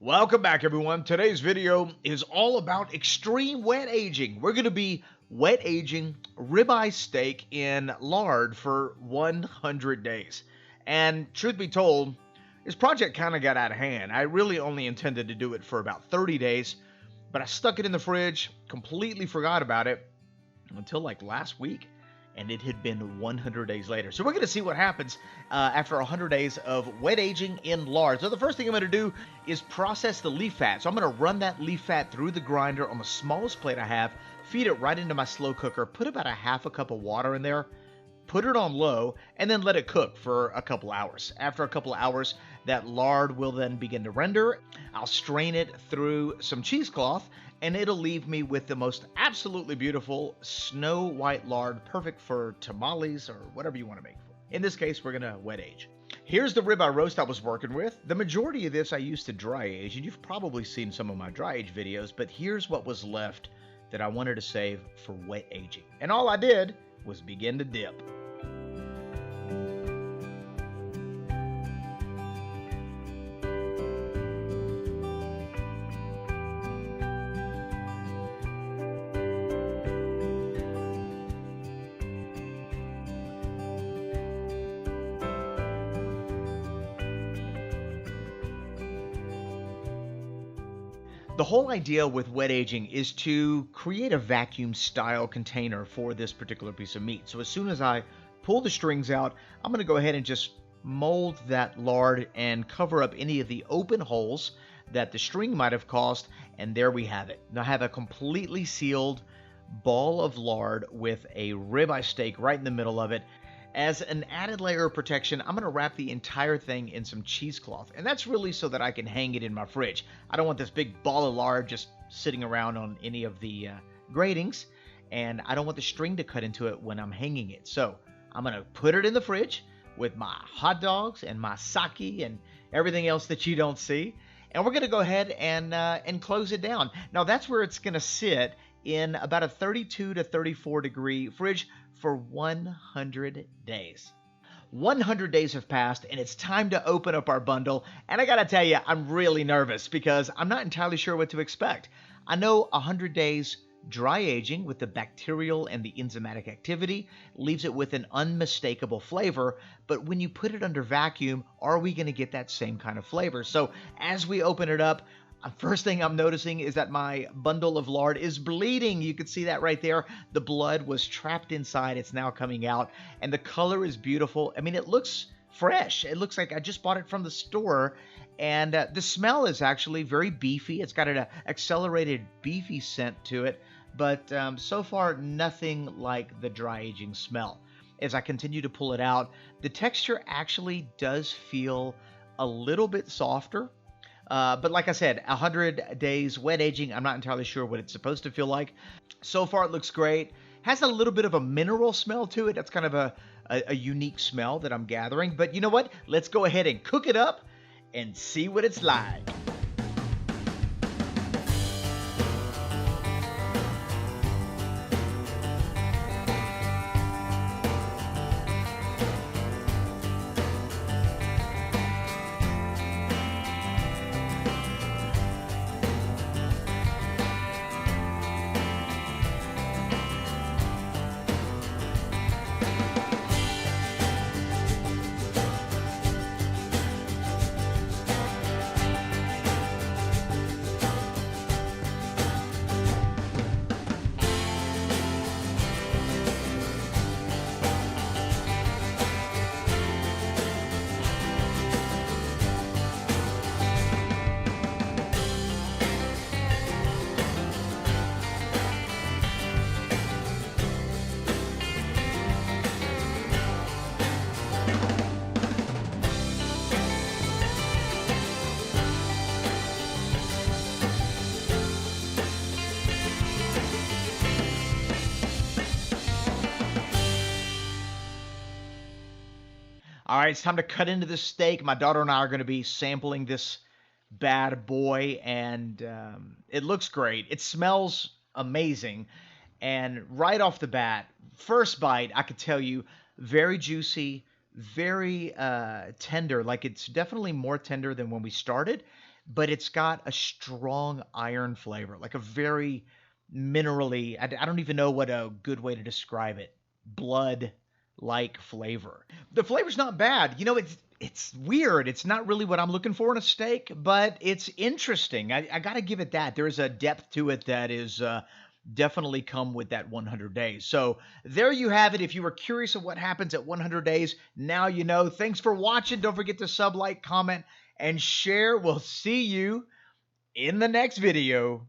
Welcome back, everyone. Today's video is all about extreme wet aging. We're going to be wet aging ribeye steak in lard for 100 days. And truth be told, this project kind of got out of hand. I really only intended to do it for about 30 days, but I stuck it in the fridge, completely forgot about it until like last week. And it had been 100 days later. So we're going to see what happens after 100 days of wet aging in lard. So the first thing I'm going to do is process the leaf fat. So I'm going to run that leaf fat through the grinder on the smallest plate I have, feed it right into my slow cooker, put about a half a cup of water in there, put it on low, and then let it cook for a couple hours. After a couple hours, that lard will then begin to render. I'll strain it through some cheesecloth, and it'll leave me with the most absolutely beautiful snow white lard, perfect for tamales or whatever you want to make. In this case, we're going to wet age. Here's the ribeye roast I was working with. The majority of this I used to dry age, and you've probably seen some of my dry age videos, but here's what was left that I wanted to save for wet aging. And all I did was begin to dip. The whole idea with wet aging is to create a vacuum style container for this particular piece of meat. So as soon as I pull the strings out, I'm going to go ahead and just mold that lard and cover up any of the open holes that the string might have caused, and there we have it. Now I have a completely sealed ball of lard with a ribeye steak right in the middle of it. As an added layer of protection, I'm going to wrap the entire thing in some cheesecloth, and that's really so that I can hang it in my fridge. I don't want this big ball of lard just sitting around on any of the gratings, and I don't want the string to cut into it when I'm hanging it. So I'm going to put it in the fridge with my hot dogs and my sake and everything else that you don't see, and we're going to go ahead and close it down. Now that's where it's going to sit in about a 32 to 34 degree fridge for 100 days. 100 days have passed, and it's time to open up our bundle. And I gotta tell you, I'm really nervous because I'm not entirely sure what to expect. I know 100 days dry aging with the bacterial and the enzymatic activity leaves it with an unmistakable flavor, but when you put it under vacuum, are we going to get that same kind of flavor? So as we open it up, first thing I'm noticing is that my bundle of lard is bleeding. You can see that right there. The blood was trapped inside. It's now coming out, and the color is beautiful. I mean, it looks fresh. It looks like I just bought it from the store, and the smell is actually very beefy. It's got an accelerated beefy scent to it, but so far nothing like the dry aging smell. As I continue to pull it out, the texture actually does feel a little bit softer. But like I said, 100 days wet aging, I'm not entirely sure what it's supposed to feel like. So far, it looks great. Has a little bit of a mineral smell to it. That's kind of a unique smell that I'm gathering. But you know what? Let's go ahead and cook it up and see what it's like. All right, it's time to cut into this steak. My daughter and I are going to be sampling this bad boy, and it looks great. It smells amazing. And right off the bat, first bite, I could tell you, very juicy, very tender. Like, it's definitely more tender than when we started. but it's got a strong iron flavor, like a very minerally, I don't even know what a good way to describe it, blood like flavor. The flavor's not bad. It's weird. It's not really what I'm looking for in a steak, but it's interesting. I got to give it that. There's a depth to it that is definitely come with that 100 days. So there you have it. If you were curious of what happens at 100 days, now you know. Thanks for watching. Don't forget to sub, like, comment, and share. We'll see you in the next video.